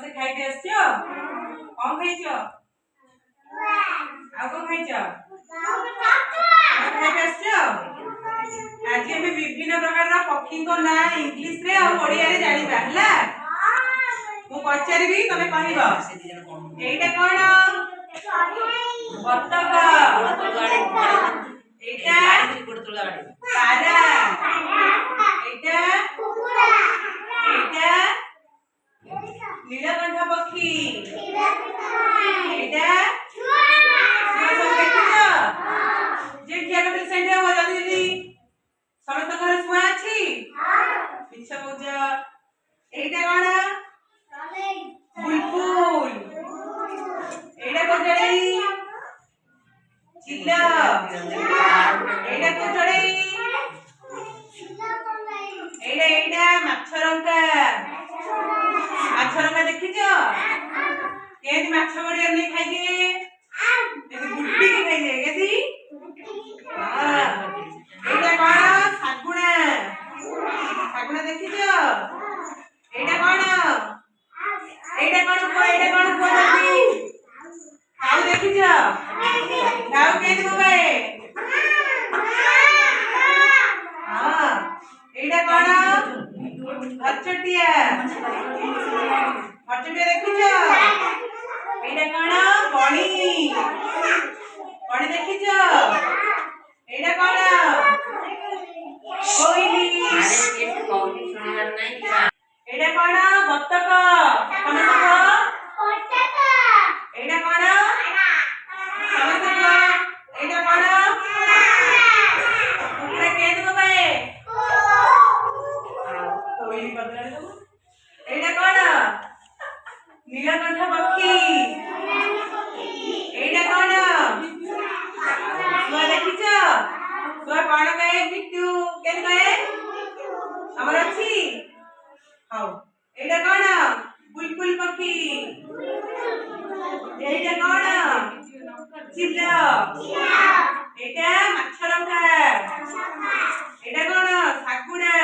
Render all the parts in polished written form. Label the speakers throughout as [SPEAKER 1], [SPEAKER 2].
[SPEAKER 1] ସମସ୍ତେ ଖାଇକି ଆସିଛ? କଣ ଖାଇଛ? ଆଉ କଣ ଖାଇଛ? ଖାଇକି ଆସିଛ? ଆଜି ଆମେ ବିଭିନ୍ନ ପ୍ରକାରର ପକ୍ଷୀଙ୍କ ନାଁ ଇଂଲିଶ ରେ ଆଉ ଓଡ଼ିଆରେ ଜାଣିବା ହେଲା। ମୁଁ ପଚାରିବି ତମେ କହିବ। ଏଇଟା କଣ? ବତକ। ଏଇଟା ପାରା। ଏଇଟା ଏଇଟା নীলকণ্ঠ পক্ষী। এইটা শুয়া ଦେଖିଛ? যে ଠିଆ କରିଥିଲେ ସେଠି ହବ ଜଲ୍ଦି ଜଲ୍ଦି। ସମସ୍ତ ଘରେ ଶୁଆ ଅଛି? ମିଛ କହୁଛ। এইটা କଣ? ବୁଲବୁଲ। এইটা କୋଉ ଚଢ଼େଇ? ଚିଲ। এইটা କୋଉ ଚଢ଼େଇ? এইটা ମାଛରଙ୍କା। ମାଛରଙ୍କା ଦେଖିଛ? କେମିତି ମାଛ ଗଡ଼ିଆ ନେଇ ଖାଇଦିଏ? ବୁଟିକି ଖାଇଦିଏ କେମିତି? এইটা କଣ? ଶାଗୁଣା। ଶାଗୁଣା ଦେଖିଛ? এইটা କଣ? এইটা କଣ କୁହ? এইଟା କଣ କୁହ ଜଲ୍ଦି? କାଉ ଦେଖିଛ? କାଉ କେମିତି ବୋବାଏ? ହଁ। এইটা କଣ? ଘରଚଟିଆ। ଘରଚଟିଆ ଦେଖିଛ? এইটা କଣ? ବଣି। ବଣି ଦେଖିଛ? এইটা କଣ? କୋଇଲି। এইটা କଣ? ବତକ। ସମସ୍ତେ କୁହ। এইটা କଣ? ସମସ୍ତେ କୁହ। এইটা କଣ? କୁକୁଡ଼ା କେମିତି ବୋବାଏ? କୋଇଲି ବଦଳରେ ଦବୁ। এইটা କଣ? নীলকণ্ঠ পক্ষী। এইটা কଣ? শুয়া ଦେଖିଛ? শুয়া କଣ କହେ? ମିଟୁ କେମିତି କହେ? ଆମର ଅଛି? ହଉ। এইটা କଣ? ବୁଲବୁଲ ପକ୍ଷୀ। এইটা କଣ? ଚିଲ। এইটা ମାଛରଙ୍କା। এইটা କଣ? ଶାଗୁଣା।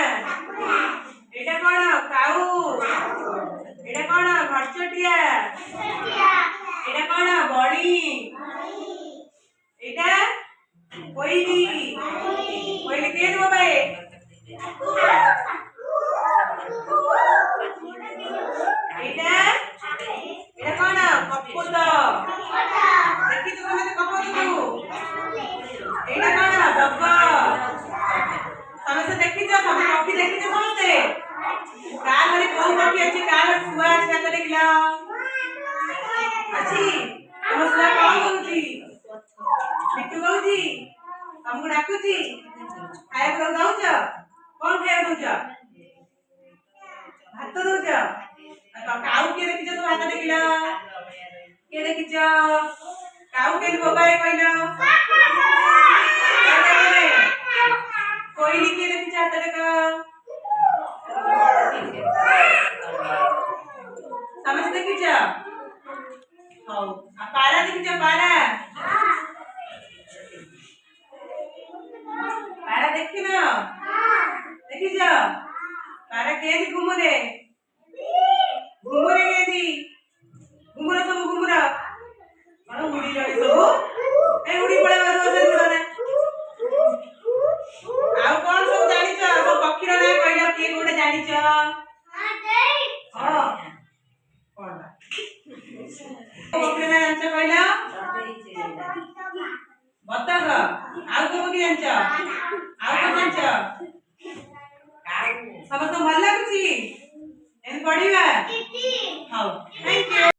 [SPEAKER 1] এইটা କଣ? କାଉ। এইটা କଣ? ଘରଚଟିଆ। এইটা କଣ? ବଣି। এইটা କୋଇଲି। କୋଇଲି କେମିତି ବୋବାଏ? এইটা এইটা କଣ? କପୋତ। ଦେଖିଛ ସମସ୍ତେ କପୋତକୁ? এইଟା କଣ? ବଗ। ସମସ୍ତେ ଦେଖିଛ? ସବୁ ପକ୍ଷୀ ଦେଖିଛ ସମସ୍ତେ? କାହା ଘରେ କୋଉ ପକ୍ଷୀ ଅଛି? କାହା ଘରେ ଶୁଆ ଅଛି? ହାତ ଦେଖିଲ? ଅଛି? ତମ ଶୁଆ କଣ କହୁଛି? ମିଟୁ କହୁଛି? ତମକୁ ଡାକୁଛି? ଖାଇବାକୁ ଦଉଛ? କଣ ଖାଇବାକୁ ଦଉଛ? ଭାତ ଦଉଛ? କାଉ କିଏ ଦେଖିଛ? ସବୁ ହାତ ଦେଖିଲ? କିଏ ଦେଖିଛ? କାଉ କେମିତି ବୋବାଏ କହିଲ? କୋଇଲି କିଏ ଦେଖିଛ? ହାତ ଦେଖ। ସମସ୍ତେ ଦେଖିଛ? ହଉ। ଆଉ ପାରା ଦେଖିଛ? ପାରା? ପାରା ଦେଖିନ? ଦେଖିଛ? ପାରା କେମିତି ଘୁମୁରେ? ଘୁମୁରେ କେମିତି? ଘୁମୁର ସବୁ ଘୁମୁର। କଣ ଉଡ଼ିଲଣି ସବୁ? ଉଡ଼ି ପଳେଇବ ଉଡ଼ନା। ଆଉ କଣ ସବୁ ଜାଣିଛ? ସବୁ ପକ୍ଷୀର ନାଁ କହିଲ। କିଏ କୋଉଟା ଜାଣିଛ? ହଁ। କଣ? ପକ୍ଷୀର ନାଁ ଜାଣିଛ କହିଲ? ବତକ। ଆଉ କୋଉ ପକ୍ଷୀ ଜାଣିଛ? ଆଉ କଣ ଜାଣିଛ? ସମସ୍ତଙ୍କୁ ଭଲ ଲାଗୁଛି? ଏମିତି ପଢିବା? ହଉ।